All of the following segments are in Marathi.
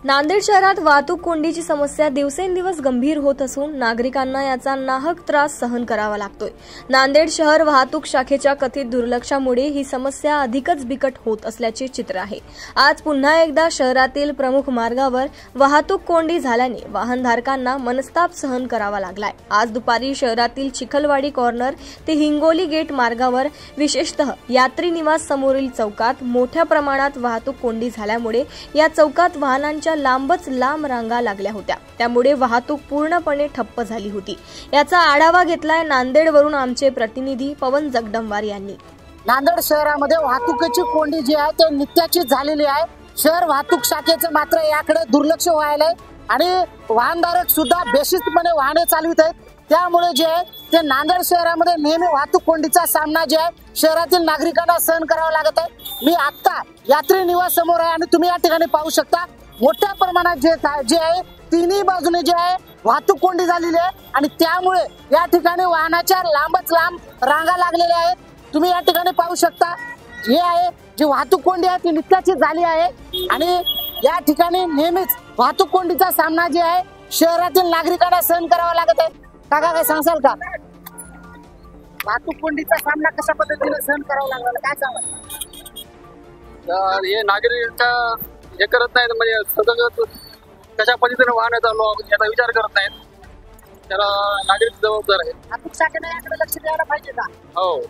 नांदेड शहरात वाहतूक कोंडीची समस्या दिवसेंदिवस गंभीर होत असून नागरिकांना याचा नाहक त्रास सहन करावा लागतोय। नांदेड शहर वाहतूक शाखेच्या कथित दुर्लक्षामुळे ही समस्या अधिकच बिकट होत असल्याचे चित्र आहे। आज पुन्हा एकदा शहरातील प्रमुख मार्गावर वाहतूक कोंडी झाल्याने वाहनधारकांना मनस्ताप सहन करावा लागलाय। आज दुपारी शहरातील चिखलवाडी कॉर्नर ते हिंगोली गेट मार्गावर विशेषतः यात्री निवास समोरील चौकात मोठ्या प्रमाणात वाहतूक कोंडी झाल्यामुळे या चौकात वाहनांच्या लांबच लांब रांगा लागल्या होत्या। त्यामुळे वाहतूक पूर्णपणे ठप्प झाली होती। याचा आढावा घेतलाय नांदेडवरून आमचे प्रतिनिधी पवन जगदंबार यांनी। नांदेड शहरामध्ये वाहतुकीची कोंडी जी आहे ते नित्याची झालेली आहे। शहर वाहतूक शाखेचं मात्र याकडे दुर्लक्ष व्हायलंय आणि वाहनधारक सुद्धा बेशिस्तपणे वाहने चालवित आहेत। त्यामुळे जे आहे ते नांदेड शहरामध्ये नेहमी वाहतूक कोंडीचा सामना जे आहे शहरातील नागरिकांना सहन करावा लागत आहे। मी आता यात्री निवास समोर आहे आणि तुम्ही या ठिकाणी पाहू शकता मोठ्या प्रमाणात जे आहे तिन्ही बाजूने जे आहे वाहतूक कोंडी झालेली आहे आणि त्यामुळे या ठिकाणी वाहनाच्या लांबच लांब रांगा लागलेल्या आहेत। तुम्ही या ठिकाणी पाहू शकता जे आहे जी वाहतूक कोंडी आहे ती नित्याची झाली आहे आणि या ठिकाणी नेहमीच वाहतूक कोंडीचा सामना जे आहे शहरातील नागरिकांना सहन करावा लागत आहे। काका काय सांगाल का वाहतूक कोंडीचा सामना कशा पद्धतीने सहन करावा लागला काय सांगाल? हे नागरिकांचा हे करत नाहीत म्हणजे सतत कशा पद्धतीने वाहन याचा विचार करत नाहीत। त्याला नागरिक जबाबदार आहेत। वाहतूक शाखेने याकडे लक्ष द्यायला पाहिजे का? हो,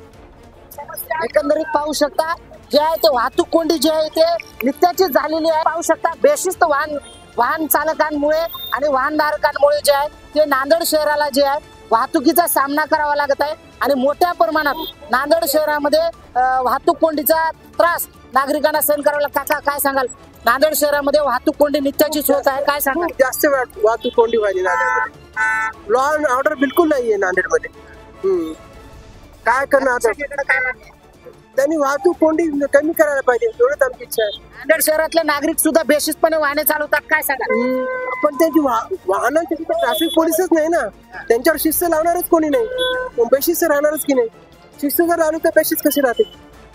एकंदरीत पाहू शकता जे आहे ते वाहतूक कोंडी जी आहे ते नित्याची झालेली आहे। पाहू शकता बेशिस्त वाहन चालकांमुळे आणि वाहनधारकांमुळे जे आहे ते नांदेड शहराला जे आहे वाहतुकीचा सामना करावा लागत आहे आणि मोठ्या प्रमाणात नांदेड शहरामध्ये वाहतूक कोंडीचा त्रास नागरिकांना सहन करावा लागतो। काका काय सांगाल? नांदेड शहरामध्ये वाहतूक कोंडी नित्याचीच होत आहे, काय सांगाल? जास्त वाहतूक कोंडी व्हायली नांदेडमध्ये। लॉ अँड ऑर्डर बिलकुल नाहीये नांदेडमध्ये। काय करणार आता? त्यांनी वाहतूक कोंडी कमी करायला पाहिजे एवढंच आमची इच्छा आहे। नांदेड शहरातले नागरिक सुद्धा बेशिस्तपणे वाहने चालवतात, काय सांगाल? पण त्यांची वाहनांची ट्रॅफिक पोलीसच नाही ना, त्यांच्यावर शिस्त लावणारच कोणी नाही, बेशिस्त राहणारच की नाही। शिस्त जर लावली तर बेशिस्त कशी राहते?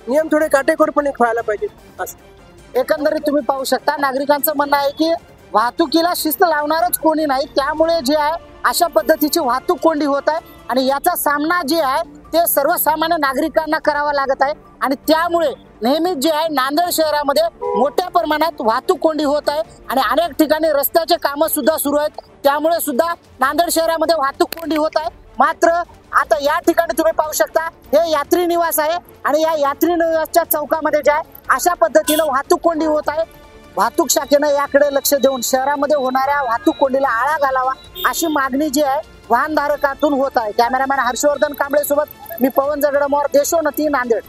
नियम थोडे काटेकोरपणे व्हायला पाहिजे असं। एकंदरीत तुम्ही पाहू शकता नागरिकांचं म्हणणं आहे की वाहतुकीला शिस्त लावणारच कोणी नाही, त्यामुळे जे आहे अशा पद्धतीची वाहतूक कोंडी होत आहे आणि याचा सामना जे आहे ते सर्वसामान्य नागरिकांना करावा लागत आहे आणि त्यामुळे नेहमीच जे आहे नांदेड शहरामध्ये मोठ्या प्रमाणात वाहतूक कोंडी होत आहे आणि अनेक ठिकाणी रस्त्याचे कामं सुद्धा सुरू आहेत। त्यामुळे सुद्धा नांदेड शहरामध्ये वाहतूक कोंडी होत आहे। मात्र आता या ठिकाणी तुम्ही पाहू शकता हे यात्री निवास आहे आणि या यात्री निवासच्या चौकामध्ये जे आहे अशा पद्धतीने वाहतूक कोंडी होत आहे। वाहतूक शाखेने याकडे लक्ष देऊन शहरामध्ये होणाऱ्या वाहतूक कोंडीला आळा घालावा अशी मागणी जी आहे वाहनधारकातून होत आहे। कॅमेरामॅन हर्षवर्धन कांबळे सोबत मी पवन जगदंबार, देशोन्नती, नांदेड।